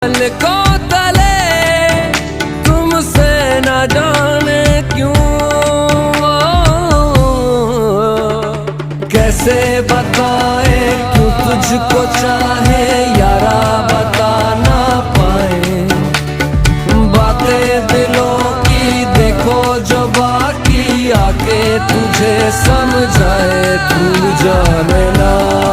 दिल को तले तुमसे न जाने क्यों, कैसे बताए क्यों तुझको चाहे यारा बता ना पाए। बातें दिलों की देखो जो बाकी आके तुझे समझाए, तू जाने ना।